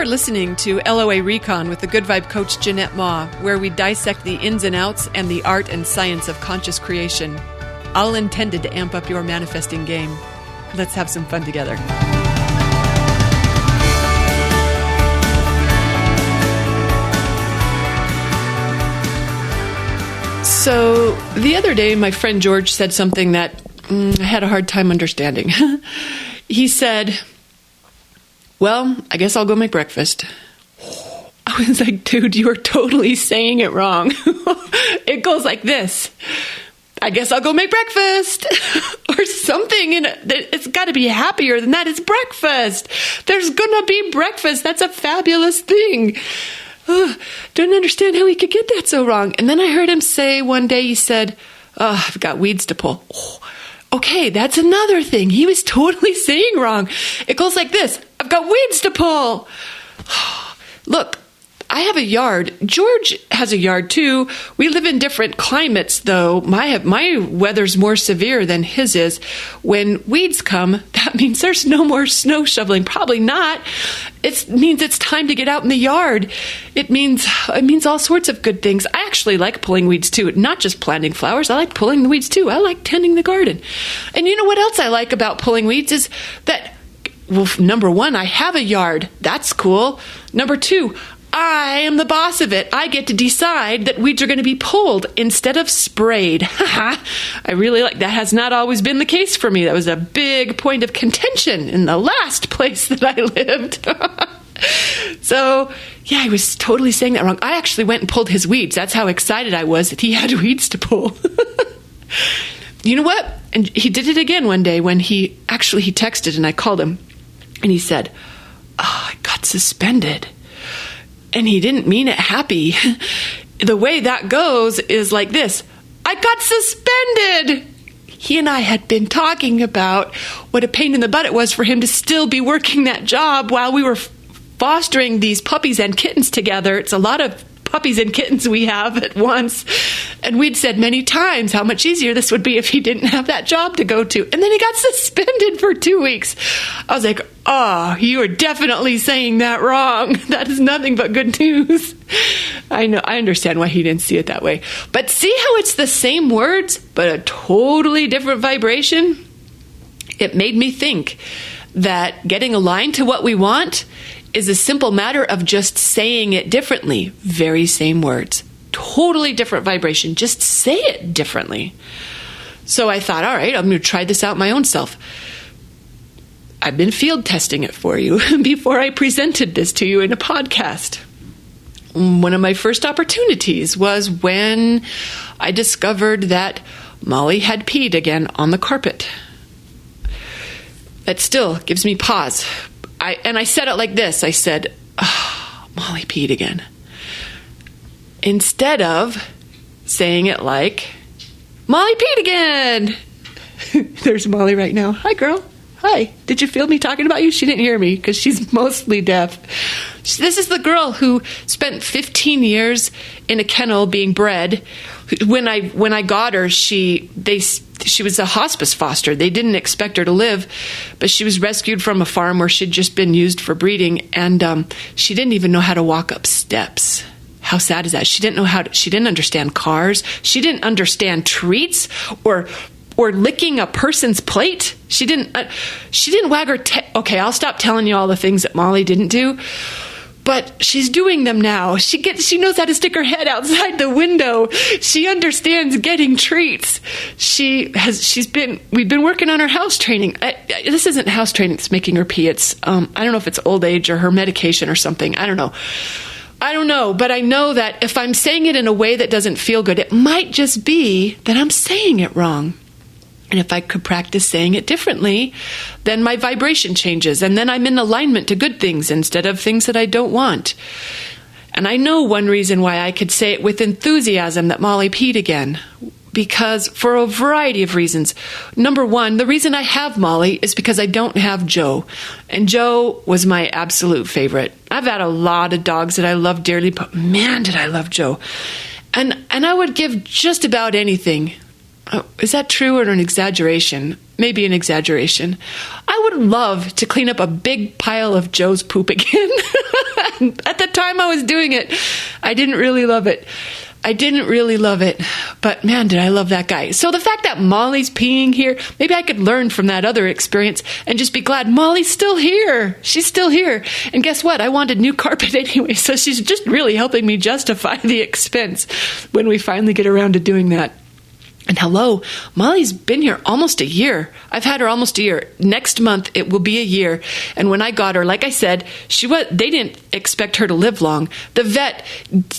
listening to LOA Recon with the Good Vibe coach Jeanette Ma, where we dissect the ins and outs and the art and science of conscious creation, all intended to amp up your manifesting game. Let's have some fun together. So the other day, my friend George said something that I had a hard time understanding. He said, "Well, I guess I'll go make breakfast." I was like, dude, you are totally saying it wrong. It goes like this: I guess I'll go make breakfast or something. And it's got to be happier than that. It's breakfast. There's going to be breakfast. That's a fabulous thing. Don't understand how he could get that so wrong. And then I heard him say one day, he said, I've got weeds to pull. Okay, that's another thing. He was totally saying wrong. It goes like this: I've got weeds to pull. Look, I have a yard. George has a yard too. We live in different climates, though. My weather's more severe than his is. When weeds come, that means there's no more snow shoveling. Probably not. It means it's time to get out in the yard. It means all sorts of good things. I actually like pulling weeds too, not just planting flowers. I like pulling the weeds too. I like tending the garden. And you know what else I like about pulling weeds is that, well, number one, I have a yard. That's cool. Number two, I am the boss of it. I get to decide that weeds are going to be pulled instead of sprayed. I really like that. Has not always been the case for me. That was a big point of contention in the last place that I lived. So, yeah, I was totally saying that wrong. I actually went and pulled his weeds. That's how excited I was that he had weeds to pull. You know what? And he did it again one day when he texted and I called him and he said, I got suspended. And he didn't mean it happy. The way that goes is like this: I got suspended. He and I had been talking about what a pain in the butt it was for him to still be working that job while we were fostering these puppies and kittens together. It's a lot of puppies and kittens we have at once. And we'd said many times how much easier this would be if he didn't have that job to go to. And then he got suspended for 2 weeks. I was like, you are definitely saying that wrong. That is nothing but good news. I know, I understand why he didn't see it that way. But see how it's the same words, but a totally different vibration? It made me think that getting aligned to what we want is a simple matter of just saying it differently. Very same words, totally different vibration. Just say it differently. So I thought, all right, I'm going to try this out my own self. I've been field testing it for you before I presented this to you in a podcast. One of my first opportunities was when I discovered that Molly had peed again on the carpet. That still gives me pause. I said it like this. I said, Molly peed again. Instead of saying it like, Molly peed again. There's Molly right now. Hi, girl. Hi. Did you feel me talking about you? She didn't hear me because she's mostly deaf. This is the girl who spent 15 years in a kennel being bred. When I got her, she was a hospice foster. They didn't expect her to live, but she was rescued from a farm where she'd just been used for breeding, and she didn't even know how to walk up steps. How sad is that? She didn't understand cars. She didn't understand treats or licking a person's plate. She didn't wag her okay, I'll stop telling you all the things that Molly didn't do. But she's doing them now. She knows how to stick her head outside the window. She understands getting treats. We've been working on her house training. This isn't house training that's making her pee. It's, I don't know if it's old age or her medication or something. I don't know, but I know that if I'm saying it in a way that doesn't feel good, it might just be that I'm saying it wrong. And if I could practice saying it differently, then my vibration changes, and then I'm in alignment to good things instead of things that I don't want. And I know one reason why I could say it with enthusiasm that Molly peed again, because for a variety of reasons. Number one, the reason I have Molly is because I don't have Joe. And Joe was my absolute favorite. I've had a lot of dogs that I love dearly, but man, did I love Joe. And I would give just about anything. Oh, is that true or an exaggeration? Maybe an exaggeration. I would love to clean up a big pile of Joe's poop again. At the time I was doing it, I didn't really love it. But man, did I love that guy. So the fact that Molly's peeing here, maybe I could learn from that other experience and just be glad Molly's still here. She's still here. And guess what? I wanted new carpet anyway. So she's just really helping me justify the expense when we finally get around to doing that. And hello, Molly's been here almost a year. I've had her almost a year. Next month, it will be a year. And when I got her, like I said, they didn't expect her to live long. The vet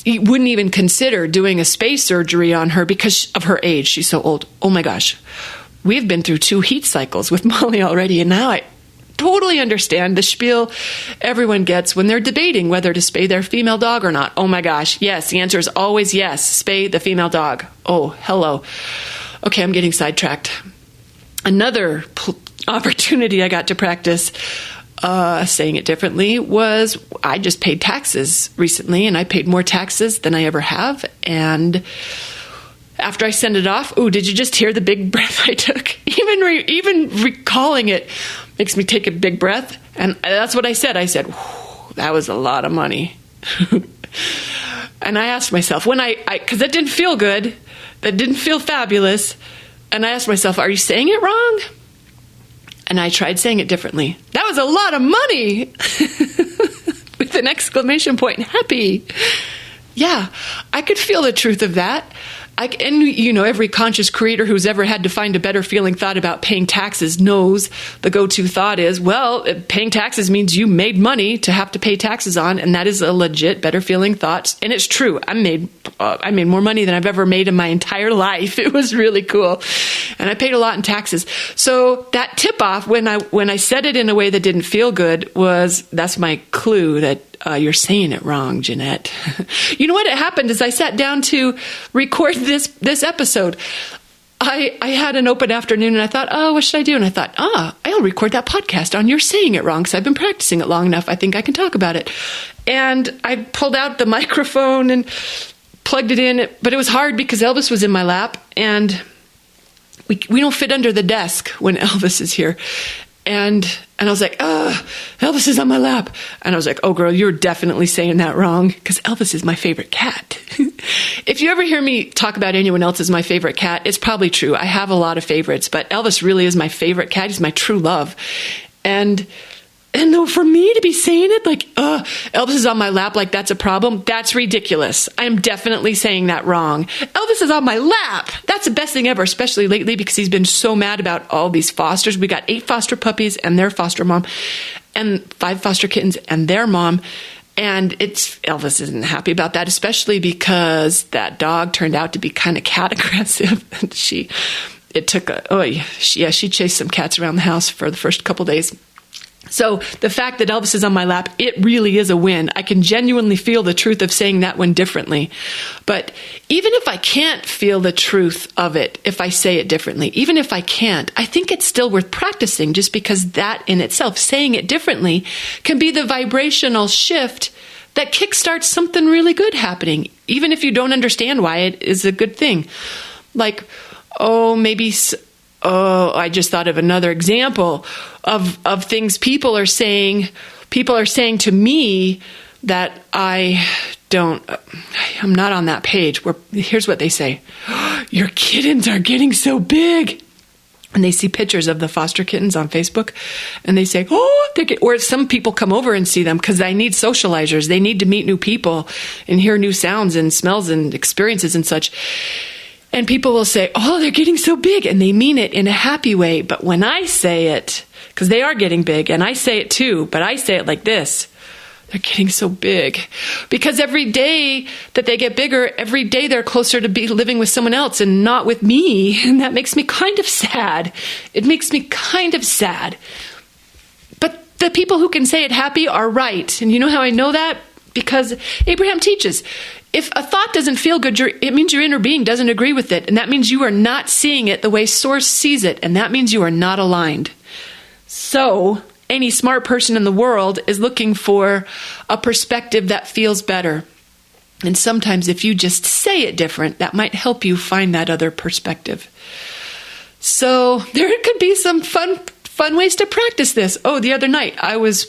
wouldn't even consider doing a space surgery on her because of her age. She's so old. Oh my gosh. We've been through 2 heat cycles with Molly already, and now I totally understand the spiel everyone gets when they're debating whether to spay their female dog or not. Oh my gosh, yes, the answer is always yes, spay the female dog. Oh, hello. Okay, I'm getting sidetracked. Another opportunity I got to practice saying it differently was I just paid taxes recently, and I paid more taxes than I ever have, and after I send it off, oh, did you just hear the big breath I took? Even recalling it makes me take a big breath. And that's what I said. I said, that was a lot of money. And I asked myself, because that didn't feel good, that didn't feel fabulous. And I asked myself, are you saying it wrong? And I tried saying it differently. That was a lot of money! With an exclamation point, happy. Yeah, I could feel the truth of that. Every conscious creator who's ever had to find a better feeling thought about paying taxes knows the go-to thought is, well, paying taxes means you made money to have to pay taxes on, and that is a legit better feeling thought. And it's true. I made more money than I've ever made in my entire life. It was really cool. And I paid a lot in taxes. So that tip-off, when I said it in a way that didn't feel good, that's my clue that you're saying it wrong, Jeanette. You know what happened is I sat down to record this episode. I had an open afternoon and I thought, what should I do? And I thought, I'll record that podcast on You're Saying It Wrong because I've been practicing it long enough. I think I can talk about it. And I pulled out the microphone and plugged it in, but it was hard because Elvis was in my lap and we don't fit under the desk when Elvis is here. And I was like, Elvis is on my lap. And I was like, oh, girl, you're definitely saying that wrong because Elvis is my favorite cat. If you ever hear me talk about anyone else as my favorite cat, it's probably true. I have a lot of favorites, but Elvis really is my favorite cat. He's my true love. And though for me to be saying it like, Elvis is on my lap like that's a problem, that's ridiculous. I am definitely saying that wrong. Elvis is on my lap. That's the best thing ever, especially lately because he's been so mad about all these fosters. We got 8 foster puppies and their foster mom and 5 foster kittens and their mom. And Elvis isn't happy about that, especially because that dog turned out to be kind of cat aggressive. She chased some cats around the house for the first couple days. So the fact that Elvis is on my lap, it really is a win. I can genuinely feel the truth of saying that one differently. But even if I can't feel the truth of it, if I say it differently, even if I can't, I think it's still worth practicing just because that in itself, saying it differently, can be the vibrational shift that kickstarts something really good happening, even if you don't understand why it is a good thing. Like, I just thought of another example of things people are saying to me that I'm not on that page. Here's what they say. Your kittens are getting so big. And they see pictures of the foster kittens on Facebook and they say, or some people come over and see them because they need socializers. They need to meet new people and hear new sounds and smells and experiences and such. And people will say, they're getting so big. And they mean it in a happy way. But when I say it, because they are getting big, and I say it too, but I say it like this, they're getting so big. Because every day that they get bigger, every day they're closer to be living with someone else and not with me. And that makes me kind of sad. It makes me kind of sad. But the people who can say it happy are right. And you know how I know that? Because Abraham teaches, if a thought doesn't feel good, it means your inner being doesn't agree with it. And that means you are not seeing it the way Source sees it. And that means you are not aligned. So any smart person in the world is looking for a perspective that feels better. And sometimes if you just say it different, that might help you find that other perspective. So there could be some fun ways to practice this. The other night I was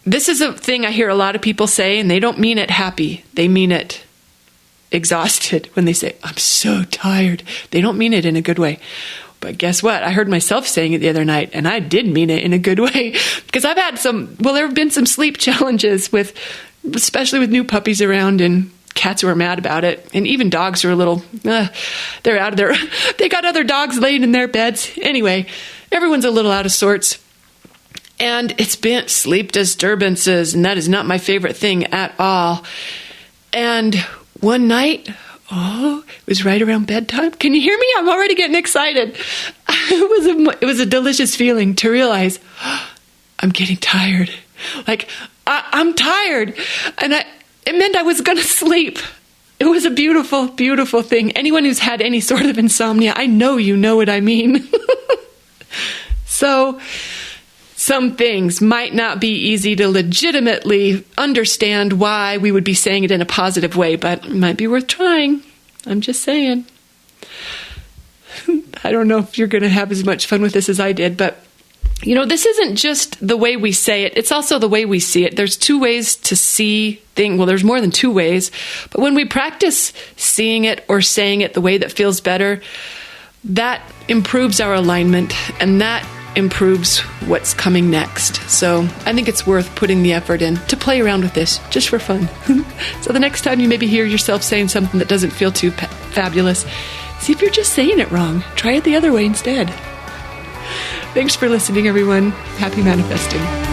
this is a thing I hear a lot of people say, and they don't mean it happy. They mean it exhausted when they say, I'm so tired. They don't mean it in a good way. But guess what? I heard myself saying it the other night, and I did mean it in a good way, because I've had there have been some sleep challenges especially with new puppies around and cats who are mad about it. And even dogs who are they're out of their, they got other dogs laying in their beds. Anyway, everyone's a little out of sorts. And it's been sleep disturbances, and that is not my favorite thing at all. And one night, it was right around bedtime. Can you hear me? I'm already getting excited. It was a delicious feeling to realize I'm getting tired. Like, I'm tired. And it meant I was going to sleep. It was a beautiful, beautiful thing. Anyone who's had any sort of insomnia, I know you know what I mean. So, some things might not be easy to legitimately understand why we would be saying it in a positive way, but it might be worth trying. I'm just saying. I don't know if you're going to have as much fun with this as I did, but this isn't just the way we say it. It's also the way we see it. There's two ways to see things. Well, there's more than two ways. But when we practice seeing it or saying it the way that feels better, that improves our alignment, and that improves what's coming next. So I think it's worth putting the effort in to play around with this just for fun. So the next time you maybe hear yourself saying something that doesn't feel too fabulous, see if you're just saying it wrong. Try it the other way instead. Thanks for listening, everyone. Happy manifesting.